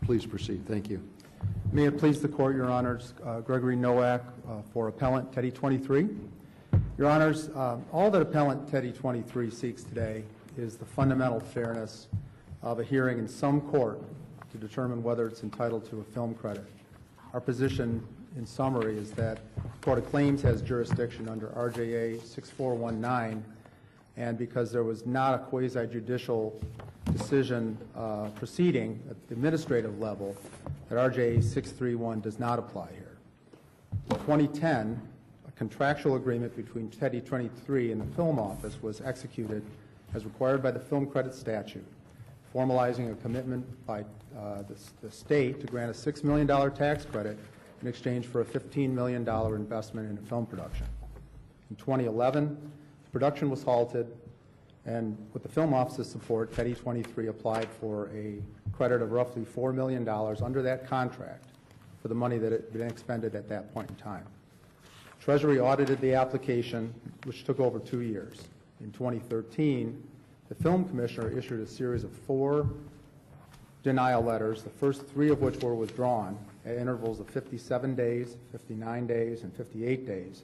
Please proceed. Thank you. May it please the Court, Your Honors, Gregory Nowak for Appellant Teddy 23. Your Honors, all that Appellant Teddy 23 seeks today is the fundamental fairness of a hearing in some court to determine whether it's entitled to a film credit. Our position, in summary, is that the Court of Claims has jurisdiction under RJA 6419, and because there was not a quasi-judicial decision proceeding at the administrative level, that RJA 631 does not apply here. In 2010, a contractual agreement between Teddy 23 and the Film Office was executed as required by the Film Credit Statute, formalizing a commitment by the state to grant a $6 million tax credit in exchange for a $15 million investment in a film production. In 2011, the production was halted, and with the Film Office's support, Teddy 23 applied for a credit of roughly $4 million under that contract for the money that had been expended at that point in time. Treasury audited the application, which took over 2 years. In 2013, the Film Commissioner issued a series of 4 denial letters, the first 3 of which were withdrawn at intervals of 57 days, 59 days, and 58 days,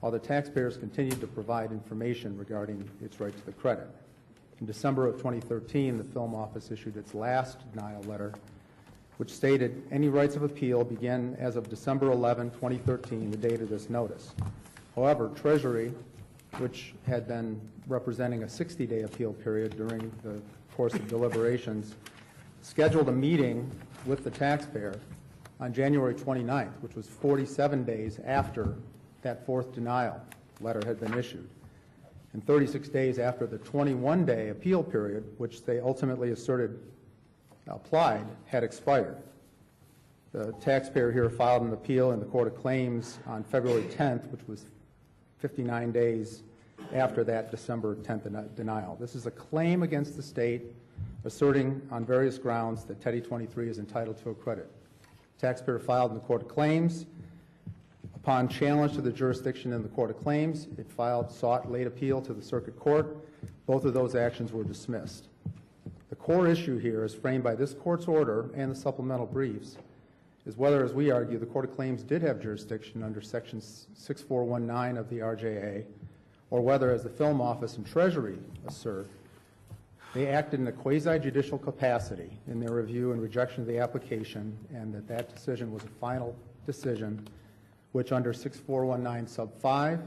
while the taxpayers continued to provide information regarding its right to the credit. In December of 2013, the Film Office issued its last denial letter, which stated any rights of appeal begin as of December 11, 2013, the date of this notice. However, Treasury, which had been representing a 60-day appeal period during the course of deliberations, scheduled a meeting with the taxpayer on January 29th, which was 47 days after that 4th denial letter had been issued, and 36 days after the 21-day appeal period, which they ultimately asserted applied, had expired. The taxpayer here filed an appeal in the Court of Claims on February 10th, which was 59 days after that December 10th denial. This is a claim against the state asserting on various grounds that Teddy 23 is entitled to a credit. The taxpayer filed in the Court of Claims. Upon challenge to the jurisdiction in the Court of Claims, it sought late appeal to the Circuit Court. Both of those actions were dismissed. The core issue here, as framed by this Court's order and the supplemental briefs, is whether, as we argue, the Court of Claims did have jurisdiction under Section 6419 of the RJA, or whether, as the Film Office and Treasury assert, they acted in a quasi-judicial capacity in their review and rejection of the application, and that decision was a final decision which under 6419 sub 5,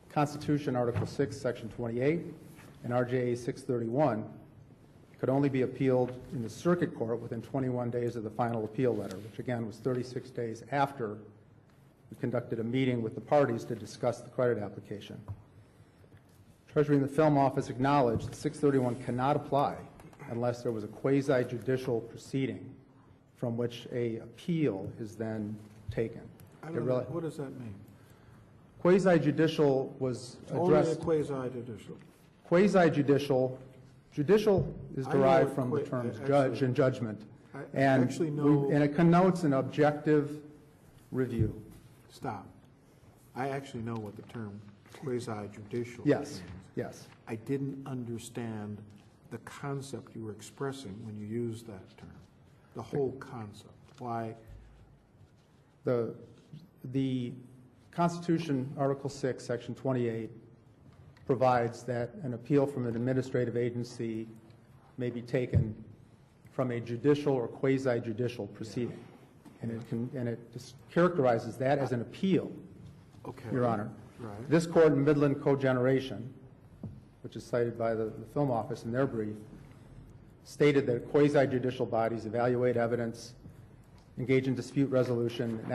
Constitution Article 6, Section 28, and RJA 631 could only be appealed in the Circuit Court within 21 days of the final appeal letter, which again was 36 days after we conducted a meeting with the parties to discuss the credit application. Treasury and the Film Office acknowledged that 631 cannot apply unless there was a quasi-judicial proceeding from which an appeal is then taken. I don't know. What does that mean? Quasi-judicial was addressed. Only quasi-judicial. Quasi-judicial. Judicial is derived from the terms judge and judgment. And it connotes an objective review. Stop. I actually know what the term quasi-judicial means. Yes. I didn't understand the concept you were expressing when you used that term. The whole concept. Why? The Constitution, Article 6, Section 28, provides that an appeal from an administrative agency may be taken from a judicial or quasi-judicial proceeding. And it characterizes that as an appeal, Your Honor. Right. This Court in Midland Cogeneration, which is cited by the Film Office in their brief, stated that quasi-judicial bodies evaluate evidence, engage in dispute resolution, and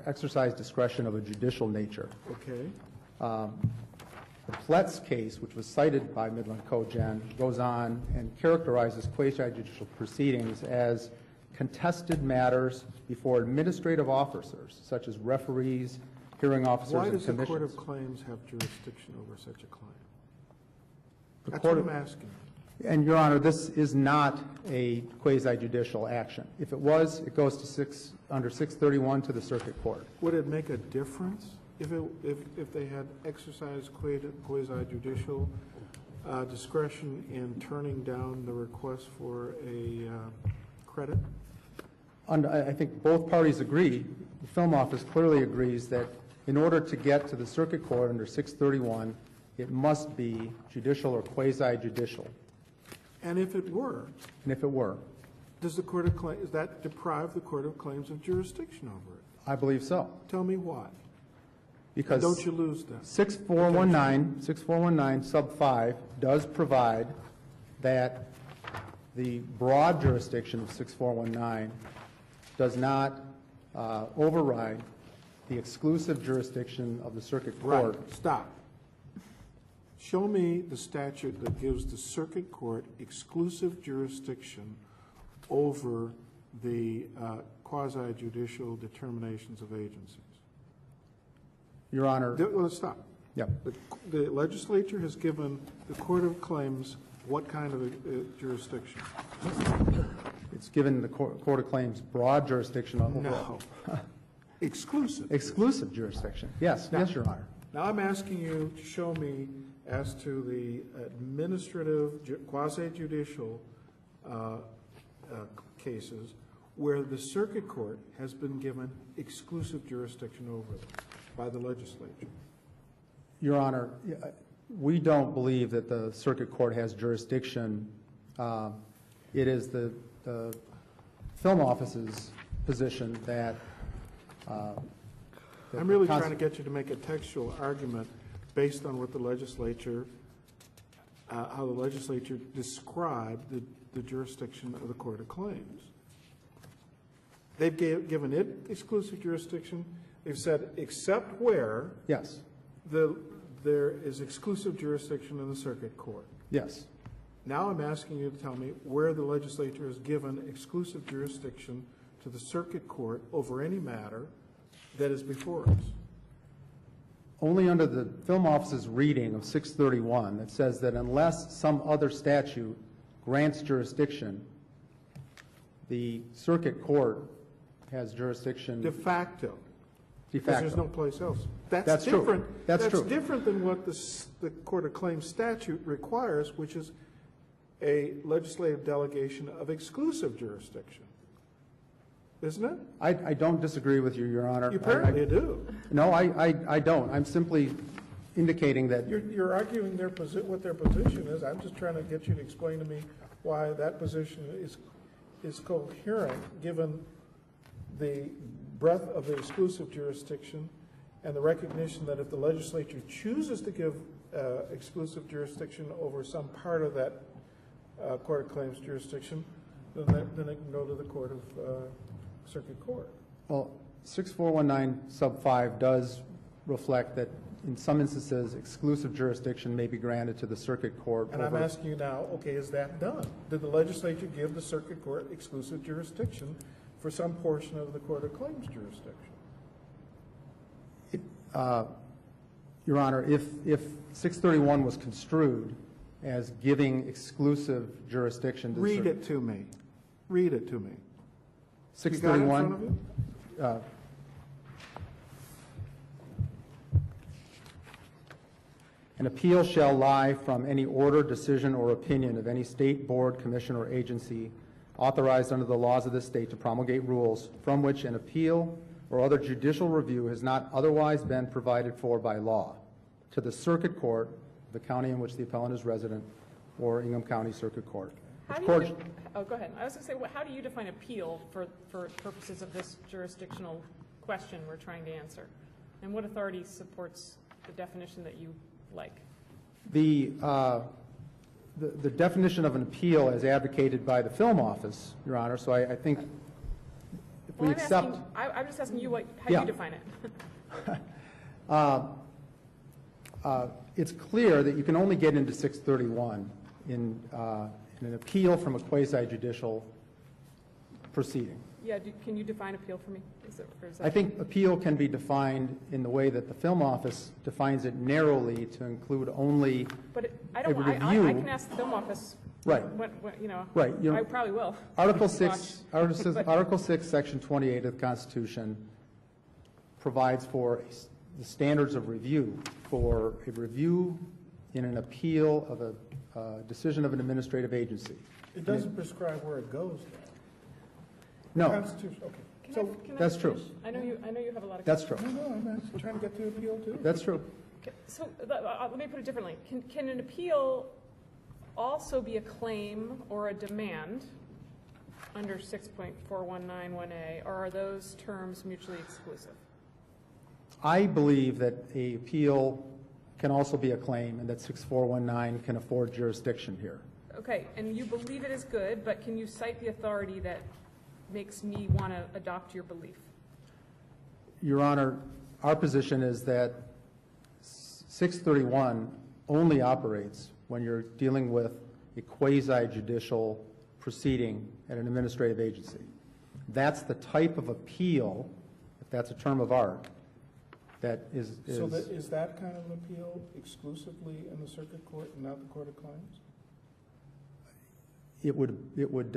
exercise discretion of a judicial nature. Okay. The Pletz case, which was cited by Midland Cogen, goes on and characterizes quasi-judicial proceedings as contested matters before administrative officers, such as referees, hearing officers, and commissions. Why does the Court of Claims have jurisdiction over such a claim? That's what I'm asking. And, Your Honor, this is not a quasi-judicial action. If it was, it goes to under 631 to the Circuit Court. Would it make a difference if they had exercised quasi-judicial discretion in turning down the request for a credit? I think both parties agree, the film office clearly agrees that in order to get to the circuit court under 631, it must be judicial or quasi-judicial. And if it were, does the Court of Claims, does that deprive the Court of Claims of jurisdiction over it? I believe so. Tell me why. Because don't you lose that? 6419 sub 5 does provide that the broad jurisdiction of 6419 does not override the exclusive jurisdiction of the circuit court. Right. Stop. Show me the statute that gives the circuit court exclusive jurisdiction over the quasi-judicial determinations of agencies. Your Honor. Let's stop. Yeah. The legislature has given the Court of Claims what kind of jurisdiction? It's given the Court of Claims broad jurisdiction over. No. Exclusive. Exclusive jurisdiction. Yes. Yes, Your Honor. Now I'm asking you to show me as to the administrative quasi-judicial cases where the circuit court has been given exclusive jurisdiction over them by the legislature. Your Honor, we don't believe that the circuit court has jurisdiction. It is the film office's position that I'm really trying to get you to make a textual argument based on what the legislature, how the legislature described the jurisdiction of the Court of Claims. They've given it exclusive jurisdiction. They've said except where yes, there is exclusive jurisdiction in the circuit court. Yes. Now I'm asking you to tell me where the legislature has given exclusive jurisdiction to the circuit court over any matter that is before us. Only under the film office's reading of 631 that says that unless some other statute grants jurisdiction, the circuit court has jurisdiction. De facto. De Because facto. there's no place else. That's different. true. That's true. Different than what the Court of Claims statute requires, which is a legislative delegation of exclusive jurisdiction. Isn't it? I don't disagree with you, Your Honor. You apparently do. No, I don't. I'm simply indicating that. You're arguing what their position is. I'm just trying to get you to explain to me why that position is coherent, given the breadth of the exclusive jurisdiction and the recognition that if the legislature chooses to give exclusive jurisdiction over some part of that Court of Claims jurisdiction, then it can go to the Court of Circuit Court. Well, 6419 sub 5 does reflect that in some instances exclusive jurisdiction may be granted to the circuit court. And I'm asking you now, okay, is that done? Did the legislature give the circuit court exclusive jurisdiction for some portion of the Court of Claims jurisdiction? Your Honor, if 631 was construed as giving exclusive jurisdiction to the Read it to me. Read it to me. 631. You got it in front of you? An appeal shall lie from any order, decision, or opinion of any state, board, commission, or agency authorized under the laws of this state to promulgate rules from which an appeal or other judicial review has not otherwise been provided for by law to the circuit court, the county in which the appellant is resident, or Ingham County Circuit Court. Go ahead. I was going to say, how do you define appeal for purposes of this jurisdictional question we're trying to answer? And what authority supports the definition that you like? The definition of an appeal as advocated by the film office, Your Honor, so I think if we accept... I'm just asking you how you define it. It's clear that you can only get into 631 in an appeal from a quasi-judicial proceeding. Yeah, can you define appeal for me? I think appeal can be defined in the way that the film office defines it narrowly to include only But I review. I can ask the film office. Right. Right. I probably will. Article 6, Section 28 of the Constitution provides for the standards of review for a review in an appeal of a decision of an administrative agency. It doesn't prescribe where it goes, though. No. Constitution, okay. So, Can I That's true. finish? I know you have a lot of. That's true. no, I'm actually trying to get to appeal too. That's true. Okay, so let me put it differently. Can an appeal also be a claim or a demand under 6.4191A, or are those terms mutually exclusive? I believe that a appeal can also be a claim and that 6419 can afford jurisdiction here. Okay, and you believe it is good, but can you cite the authority that makes me want to adopt your belief? Your Honor, our position is that 631 only operates when you're dealing with a quasi-judicial proceeding at an administrative agency. That's the type of appeal, if that's a term of art, that is... So is that kind of appeal exclusively in the circuit court and not the Court of Claims? It would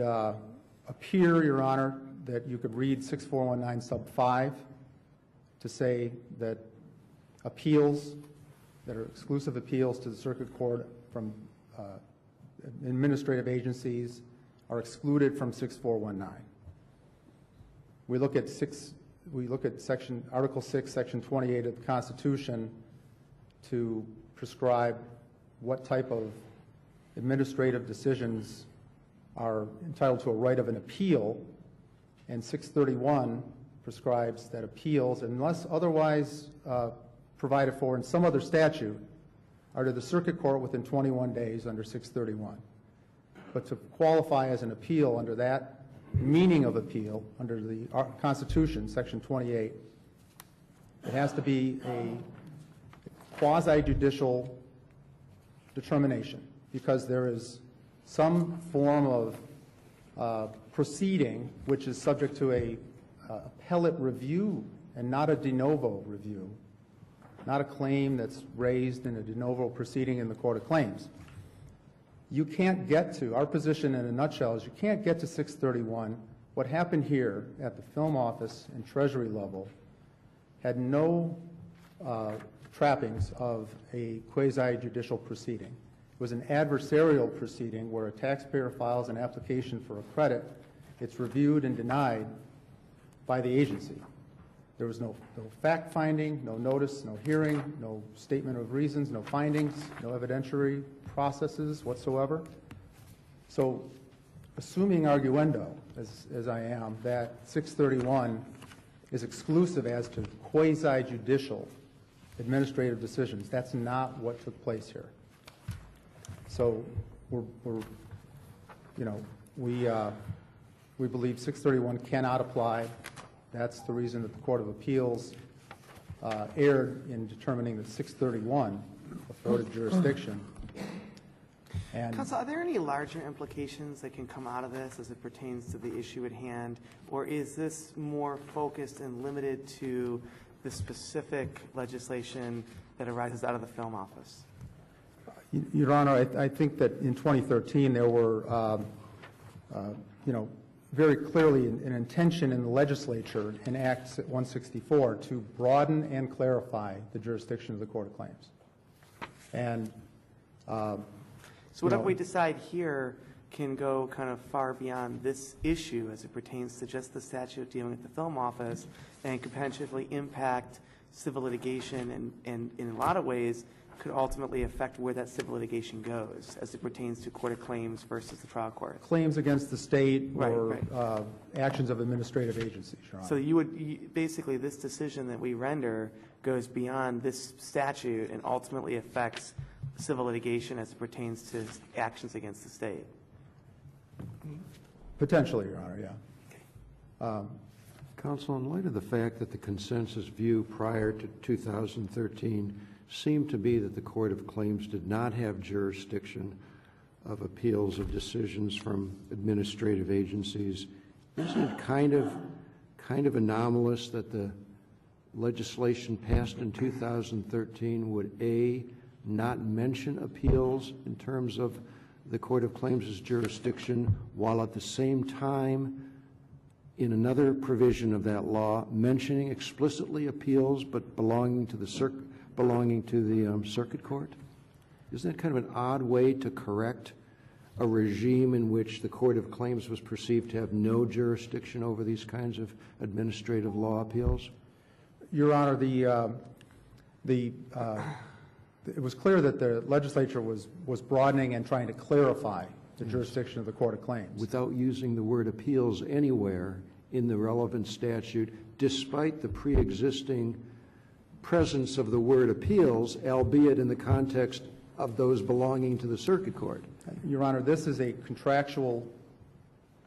appear, Your Honor, that you could read 6419 sub 5 to say that appeals that are exclusive appeals to the circuit court from administrative agencies are excluded from 6419. We look at Article 6, Section 28 of the Constitution to prescribe what type of administrative decisions are entitled to a right of an appeal, and 631 prescribes that appeals, unless otherwise provided for in some other statute, are to the circuit court within 21 days under 631. But to qualify as an appeal under that meaning of appeal, under the Constitution, Section 28, it has to be a quasi-judicial determination, because there is some form of proceeding which is subject to a appellate review and not a de novo review, not a claim that's raised in a de novo proceeding in the Court of Claims. You can't get to, our position in a nutshell is you can't get to 631. What happened here at the film office and Treasury level had no trappings of a quasi-judicial proceeding. It was an adversarial proceeding where a taxpayer files an application for a credit. It's reviewed and denied by the agency. There was no fact-finding, no notice, no hearing, no statement of reasons, no findings, no evidentiary processes whatsoever. So assuming arguendo, as I am, that 631 is exclusive as to quasi-judicial administrative decisions, that's not what took place here. So we believe 631 cannot apply. That's the reason that the Court of Appeals erred in determining that 631 afforded jurisdiction. And Counsel, are there any larger implications that can come out of this as it pertains to the issue at hand, or is this more focused and limited to the specific legislation that arises out of the film office? Your Honor, I think that in 2013 there were, very clearly an intention in the legislature in Act 164 to broaden and clarify the jurisdiction of the Court of Claims. And so whatever we decide here can go kind of far beyond this issue as it pertains to just the statute dealing with the film office and could potentially impact civil litigation and in a lot of ways could ultimately affect where that civil litigation goes as it pertains to Court of Claims versus the trial court. Claims against the state or Right. Actions of administrative agencies, Your Honor. So basically this decision that we render goes beyond this statute and ultimately affects civil litigation as it pertains to actions against the state. Potentially, Your Honor, yeah. Counsel, in light of the fact that the consensus view prior to 2013 seemed to be that the Court of Claims did not have jurisdiction of appeals of decisions from administrative agencies, isn't it kind of anomalous that the legislation passed in 2013 would, A, not mention appeals in terms of the Court of Claims' jurisdiction, while at the same time in another provision of that law mentioning explicitly appeals but belonging to the circuit court? Isn't that kind of an odd way to correct a regime in which the Court of Claims was perceived to have no jurisdiction over these kinds of administrative law appeals? Your Honor, it was clear that the legislature was broadening and trying to clarify the jurisdiction of the Court of Claims. Without using the word appeals anywhere in the relevant statute, despite the pre-existing presence of the word appeals, albeit in the context of those belonging to the circuit court. Your Honor, this is a contractual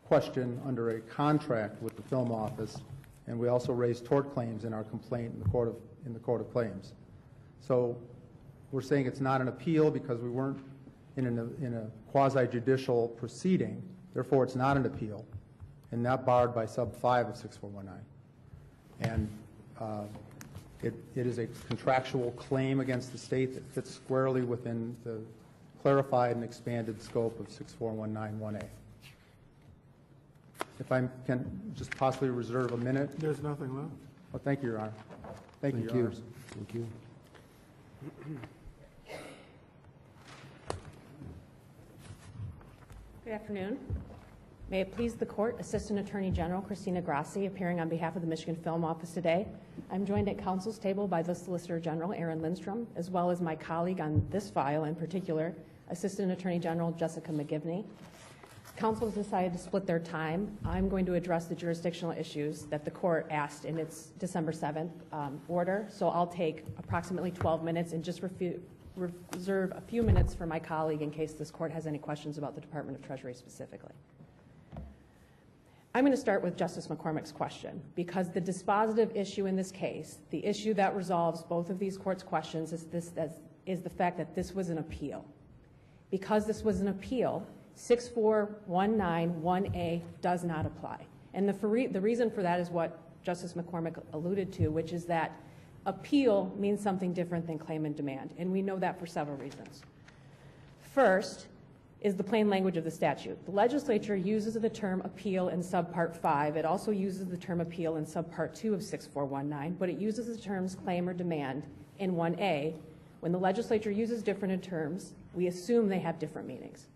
question under a contract with the film office, and we also raised tort claims in our complaint in the Court of Claims. So we're saying it's not an appeal because we weren't in a quasi-judicial proceeding. Therefore, it's not an appeal and not barred by sub 5 of 6419. And it is a contractual claim against the state that fits squarely within the clarified and expanded scope of 64191A. If I can just possibly reserve a minute. There's nothing left. Well, thank you, Your Honor. Thank you, Your Honors. Thank you. Good afternoon. May it please the Court, Assistant Attorney General Christina Grassi, appearing on behalf of the Michigan Film Office today. I'm joined at counsel's table by the Solicitor General, Aaron Lindstrom, as well as my colleague on this file in particular, Assistant Attorney General Jessica McGivney. Counsel has decided to split their time. I'm going to address the jurisdictional issues that the Court asked in its December 7th order, so I'll take approximately 12 minutes and just reserve a few minutes for my colleague in case this Court has any questions about the Department of Treasury specifically. I'm going to start with Justice McCormick's question because the dispositive issue in this case, the issue that resolves both of these Court's questions is the fact that this was an appeal. Because this was an appeal, 64191A does not apply. And the reason for that is what Justice McCormick alluded to, which is that appeal means something different than claim and demand, and we know that for several reasons. First is the plain language of the statute. The legislature uses the term appeal in subpart 5. It also uses the term appeal in subpart 2 of 6419, but it uses the terms claim or demand in 1A. When the legislature uses different terms, we assume they have different meanings.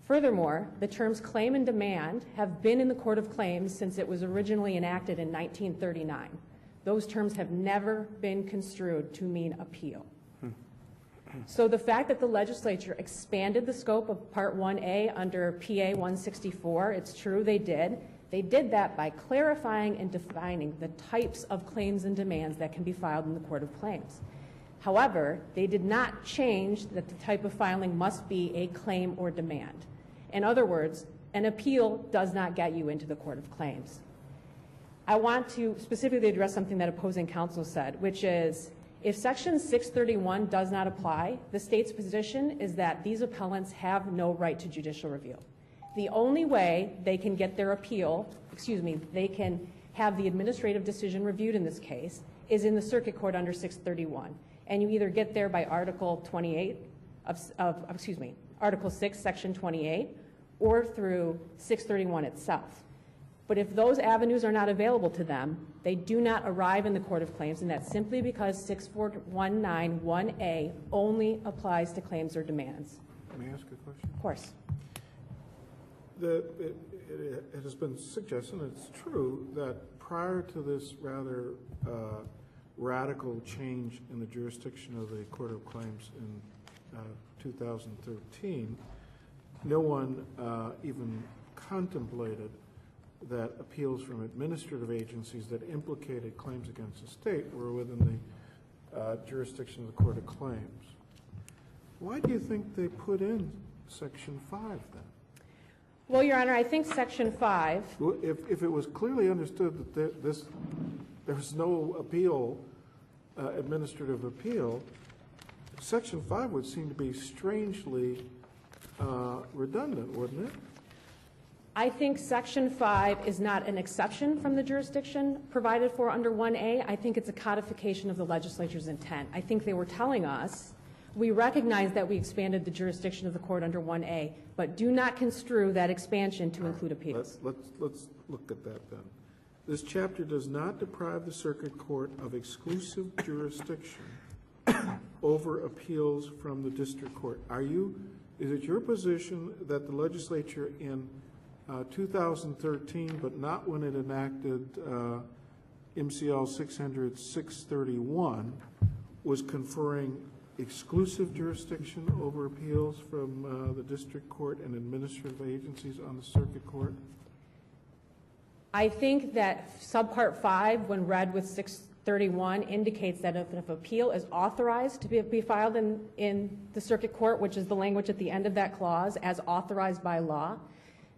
Furthermore, the terms claim and demand have been in the Court of Claims since it was originally enacted in 1939. Those terms have never been construed to mean appeal. So the fact that the legislature expanded the scope of Part 1A under PA 164, it's true they did. They did that by clarifying and defining the types of claims and demands that can be filed in the Court of Claims. However, they did not change that the type of filing must be a claim or demand. In other words, an appeal does not get you into the Court of Claims. I want to specifically address something that opposing counsel said, which is if Section 631 does not apply, the state's position is that these appellants have no right to judicial review. The only way they can get their appeal, they can have the administrative decision reviewed in this case, is in the circuit court under 631. And you either get there by Article 28 Article 6, Section 28, or through 631 itself. But if those avenues are not available to them, they do not arrive in the Court of Claims, and that's simply because 64191A only applies to claims or demands. May I ask a question? Of course. It has been suggested, and it's true, that prior to this rather radical change in the jurisdiction of the Court of Claims in 2013, no one even contemplated that appeals from administrative agencies that implicated claims against the state were within the jurisdiction of the Court of Claims. Why do you think they put in Section 5 then? Well, Your Honor, I think Section 5... Well, if it was clearly understood that there was no appeal, administrative appeal, Section 5 would seem to be strangely redundant, wouldn't it? I think Section 5 is not an exception from the jurisdiction provided for under 1A. I think it's a codification of the legislature's intent. I think they were telling us, we recognize that we expanded the jurisdiction of the court under 1A, but do not construe that expansion to include appeals. Let's look at that then. This chapter does not deprive the circuit court of exclusive jurisdiction over appeals from the district court. Are you is it your position that the legislature in 2013, but not when it enacted MCL 600-631, was conferring exclusive jurisdiction over appeals from the district court and administrative agencies on the circuit court? I think that subpart 5, when read with 631, indicates that if an appeal is authorized to be filed in the circuit court, which is the language at the end of that clause, as authorized by law,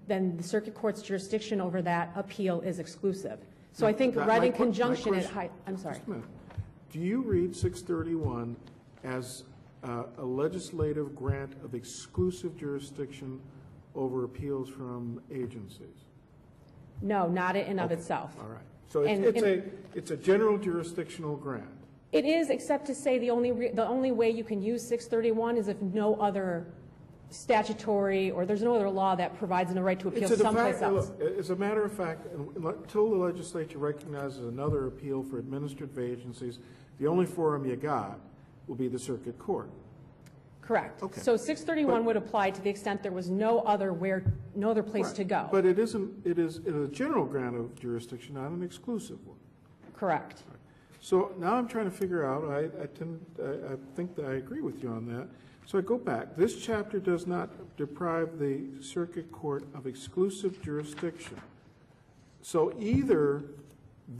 then the circuit court's jurisdiction over that appeal is exclusive. So I think read in conjunction I'm sorry. Just a minute. Do you read 631 as a legislative grant of exclusive jurisdiction over appeals from agencies? No, not in and of itself. All right. So it's a general jurisdictional grant. It is, except to say the only way you can use 631 is if no other statutory or there's no other law that provides a right to appeal someplace else. As a matter of fact, until the legislature recognizes another appeal for administrative agencies, the only forum you got will be the circuit court. Correct. Okay. So 631 would apply to the extent there was no other place to go. But it is a general grant of jurisdiction, not an exclusive one. Correct. So now I'm trying to figure out, I think that I agree with you on that. So I go back. This chapter does not deprive the circuit court of exclusive jurisdiction. So either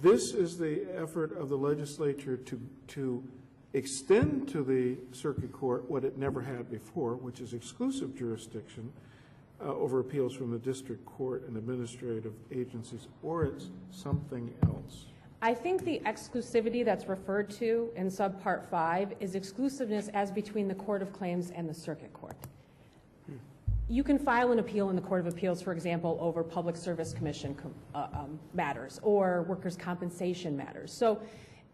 this is the effort of the legislature to extend to the circuit court what it never had before, which is exclusive jurisdiction over appeals from the district court and administrative agencies, or it's something else. I think the exclusivity that's referred to in subpart 5 is exclusiveness as between the Court of Claims and the circuit court. You can file an appeal in the Court of Appeals, for example, over Public Service Commission matters or workers' compensation matters. So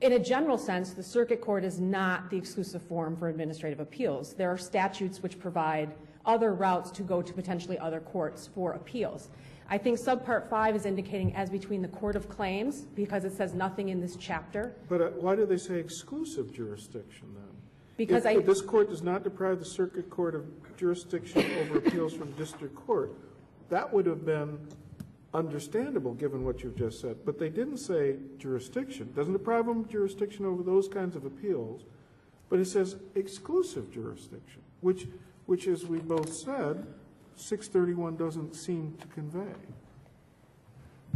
in a general sense, the circuit court is not the exclusive forum for administrative appeals. There are statutes which provide other routes to go to potentially other courts for appeals. I think subpart 5 is indicating as between the Court of Claims, because it says nothing in this chapter. But why do they say exclusive jurisdiction then? Because if this court does not deprive the circuit court of jurisdiction over appeals from district court, that would have been understandable given what you've just said. But they didn't say jurisdiction. It doesn't deprive them of jurisdiction over those kinds of appeals, but it says exclusive jurisdiction, which as we both said, 631 doesn't seem to convey.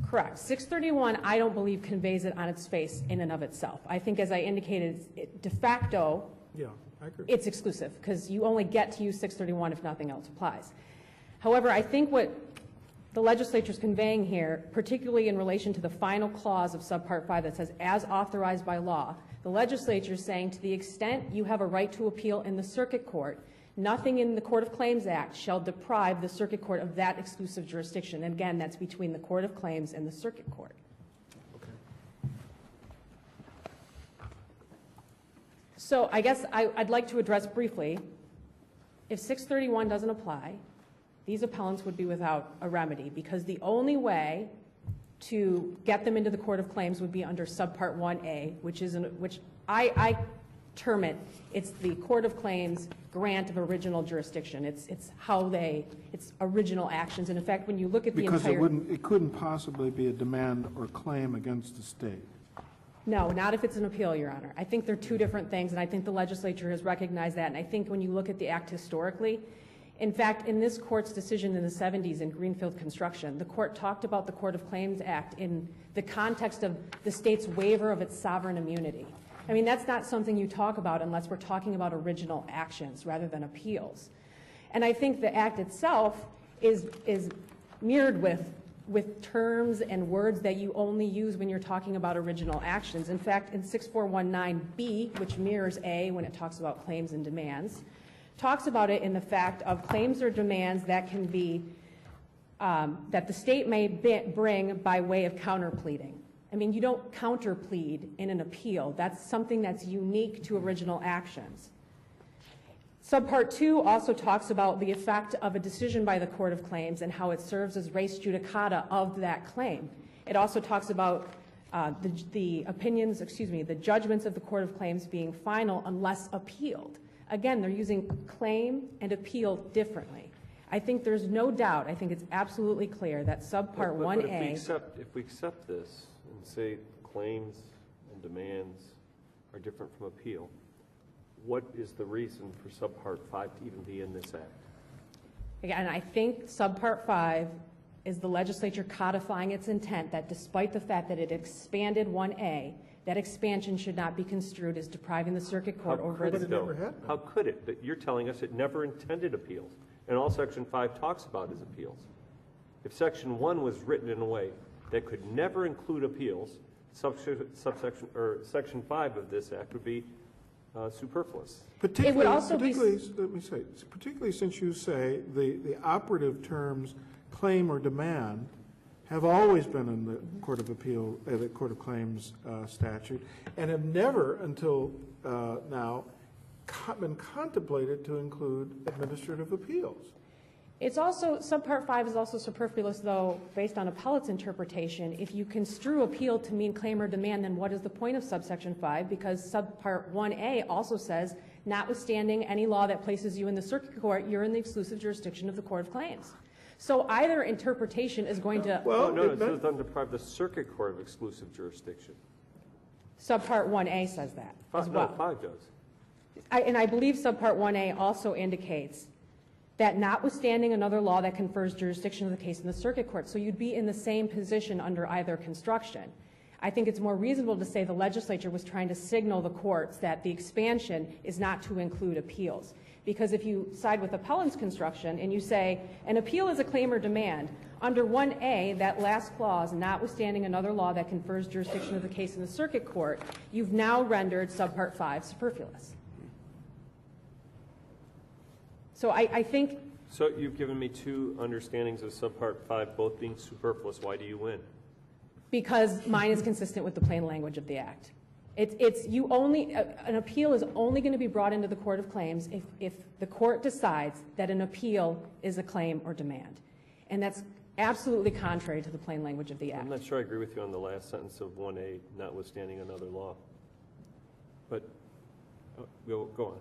Correct. 631, I don't believe, conveys it on its face in and of itself. I think, as I indicated, de facto, yeah, I agree. It's exclusive because you only get to use 631 if nothing else applies. However, I think what the legislature is conveying here, particularly in relation to the final clause of subpart 5 that says, as authorized by law, the legislature is saying to the extent you have a right to appeal in the circuit court, nothing in the Court of Claims Act shall deprive the circuit court of that exclusive jurisdiction. And again, that's between the Court of Claims and the circuit court. Okay. So I guess I'd like to address briefly, if 631 doesn't apply, these appellants would be without a remedy because the only way to get them into the Court of Claims would be under subpart 1A, which I term it's the Court of Claims grant of original jurisdiction. It's original actions. And in fact, when you look at the entire... Because it couldn't possibly be a demand or claim against the state. No, not if it's an appeal, Your Honor. I think they're two different things, and I think the legislature has recognized that. And I think when you look at the act historically, in fact, in this court's decision in the 70s in Greenfield Construction, the court talked about the Court of Claims Act in the context of the state's waiver of its sovereign immunity. I mean, that's not something you talk about unless we're talking about original actions rather than appeals. And I think the act itself is mirrored with terms and words that you only use when you're talking about original actions. In fact, in 6419B, which mirrors A when it talks about claims and demands, talks about it in the fact of claims or demands that can be, that the state may bring by way of counterpleading. I mean, you don't counterplead in an appeal. That's something that's unique to original actions. Subpart 2 also talks about the effect of a decision by the Court of Claims and how it serves as res judicata of that claim. It also talks about the judgments of the Court of Claims being final unless appealed. Again, they're using claim and appeal differently. I think there's no doubt, I think it's absolutely clear that subpart 1A. But if we accept this and say claims and demands are different from appeal, what is the reason for subpart 5 to even be in this act? Again, I think subpart 5 is the legislature codifying its intent that despite the fact that it expanded 1A, that expansion should not be construed as depriving the circuit court over its... But it never happened. How could it? That you're telling us it never intended appeals, and all Section 5 talks about is appeals. If Section 1 was written in a way that could never include appeals, Section 5 of this act would be superfluous. It would also be... Let me say, particularly since you say the operative terms claim or demand have always been in the Court of Appeal, the Court of Claims statute, and have never until now been contemplated to include administrative appeals. It's also, subpart 5 is also superfluous, though, based on appellate's interpretation. If you construe appeal to mean claim or demand, then what is the point of subsection 5? Because subpart 1A also says, notwithstanding any law that places you in the circuit court, you're in the exclusive jurisdiction of the Court of Claims. So either interpretation is going to... Well, no, it says doesn't deprive the circuit court of exclusive jurisdiction. Subpart 1A says that as well. No, 5 does. And I believe subpart 1A also indicates that notwithstanding another law that confers jurisdiction of the case in the circuit court, so you'd be in the same position under either construction. I think it's more reasonable to say the legislature was trying to signal the courts that the expansion is not to include appeals. Because if you side with appellant's construction and you say an appeal is a claim or demand, under 1A, that last clause, notwithstanding another law that confers jurisdiction of the case in the circuit court, you've now rendered subpart 5 superfluous. So I think... So you've given me 2 understandings of subpart 5, both being superfluous. Why do you win? Because mine is consistent with the plain language of the Act. An appeal is only going to be brought into the Court of Claims if the court decides that an appeal is a claim or demand. And that's absolutely contrary to the plain language of the Act. I'm not sure I agree with you on the last sentence of 1A, notwithstanding another law. But go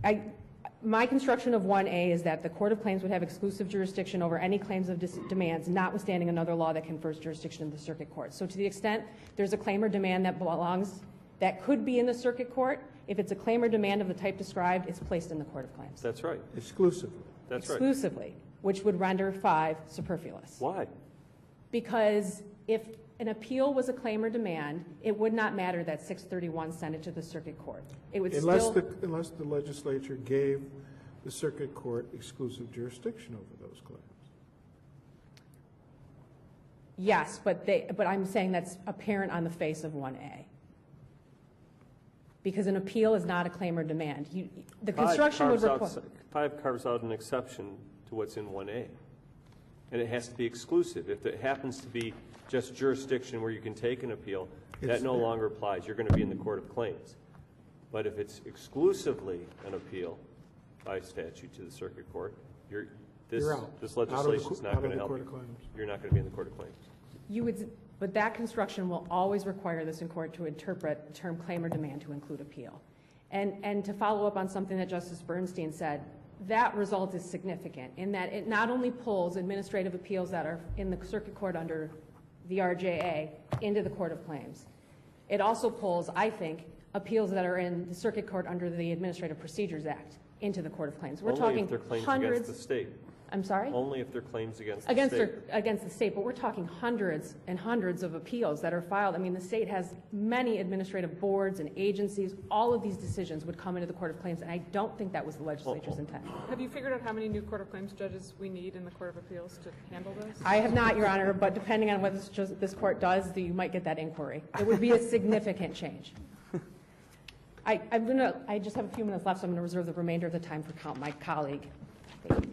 on. My construction of 1A is that the Court of Claims would have exclusive jurisdiction over any claims of demands, notwithstanding another law that confers jurisdiction in the circuit court. So to the extent there's a claim or demand that could be in the circuit court, if it's a claim or demand of the type described, it's placed in the Court of Claims. That's right. Exclusively. That's right. Exclusively, which would render 5 superfluous. Why? Because if an appeal was a claim or demand, it would not matter that 631 sent it to the circuit court. It would Unless the legislature gave the circuit court exclusive jurisdiction over those claims. Yes, but I'm saying that's apparent on the face of 1A. Because an appeal is not a claim or demand. The construction would require... 5 carves out an exception to what's in 1A. And it has to be exclusive. If it happens to be just jurisdiction where you can take an appeal, that no longer applies. You're going to be in the Court of Claims. But if it's exclusively an appeal by statute to the circuit court, this legislation is not going to help you. You're not going to be in the Court of Claims. But that construction will always require this in court to interpret the term claim or demand to include appeal. And to follow up on something that Justice Bernstein said, that result is significant in that it not only pulls administrative appeals that are in the circuit court under the RJA into the Court of Claims. It also pulls, I think, appeals that are in the circuit court under the Administrative Procedures Act into the Court of Claims. We're talking if they're claims hundreds... against the state. I'm sorry? Only if they're claims against the state. Against the state, but we're talking hundreds and hundreds of appeals that are filed. I mean, the state has many administrative boards and agencies. All of these decisions would come into the Court of Claims, and I don't think that was the legislature's intent. Have you figured out how many new Court of Claims judges we need in the Court of Appeals to handle this? I have not, Your Honor, but depending on what this court does, you might get that inquiry. It would be a significant change. I just have a few minutes left, so I'm going to reserve the remainder of the time for my colleague. Thank you.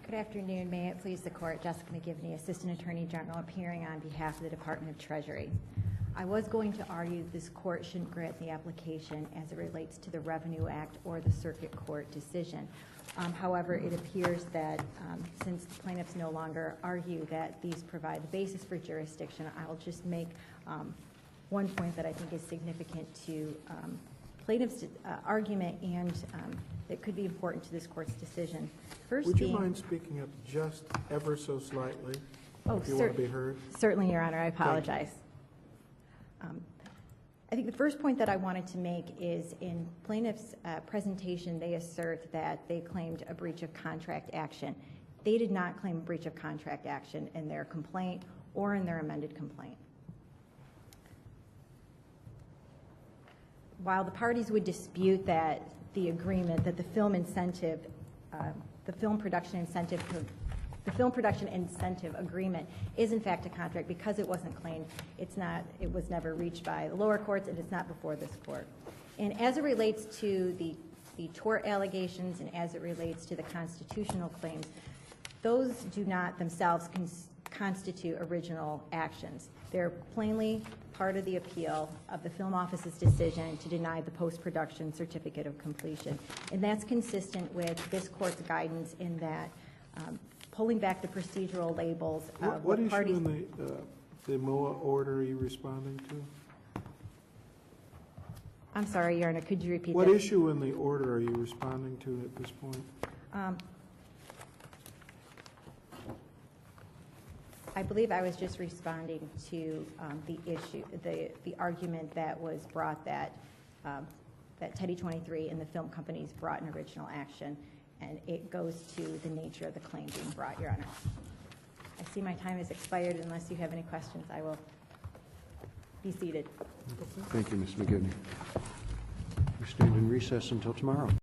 Good afternoon. May it please the Court. Jessica McGivney, Assistant Attorney General, appearing on behalf of the Department of Treasury. I was going to argue this Court shouldn't grant the application as it relates to the Revenue Act or the Circuit Court decision. However, it appears that since the plaintiffs no longer argue that these provide the basis for jurisdiction, I'll just make one point that I think is significant to plaintiff's argument and that could be important to this court's decision. First Would you being, mind speaking up just ever so slightly? Oh, if you want to be heard? Certainly, Your Honor, I apologize. I think the first point that I wanted to make is in plaintiff's presentation, they assert that they claimed a breach of contract action. They did not claim a breach of contract action in their complaint or in their amended complaint. While the parties would dispute that the agreement, that the film incentive, the film production incentive agreement is in fact a contract because it wasn't claimed. It was never reached by the lower courts, and it's not before this court. And as it relates to the tort allegations and as it relates to the constitutional claims, those do not themselves constitute original actions. They're plainly part of the appeal of the film office's decision to deny the post-production certificate of completion. And that's consistent with this court's guidance in that pulling back the procedural labels of What what parties... issue in the MOA order are you responding to? I'm sorry, Your Honor, could you repeat What that? issue in the order are you responding to at this point? I believe I was just responding to the issue, the argument that was brought that Teddy 23 and the film companies brought an original action, and it goes to the nature of the claim being brought, Your Honor. I see my time has expired. Unless you have any questions, I will be seated. Thank you, Ms. McGivney. We stand in recess until tomorrow.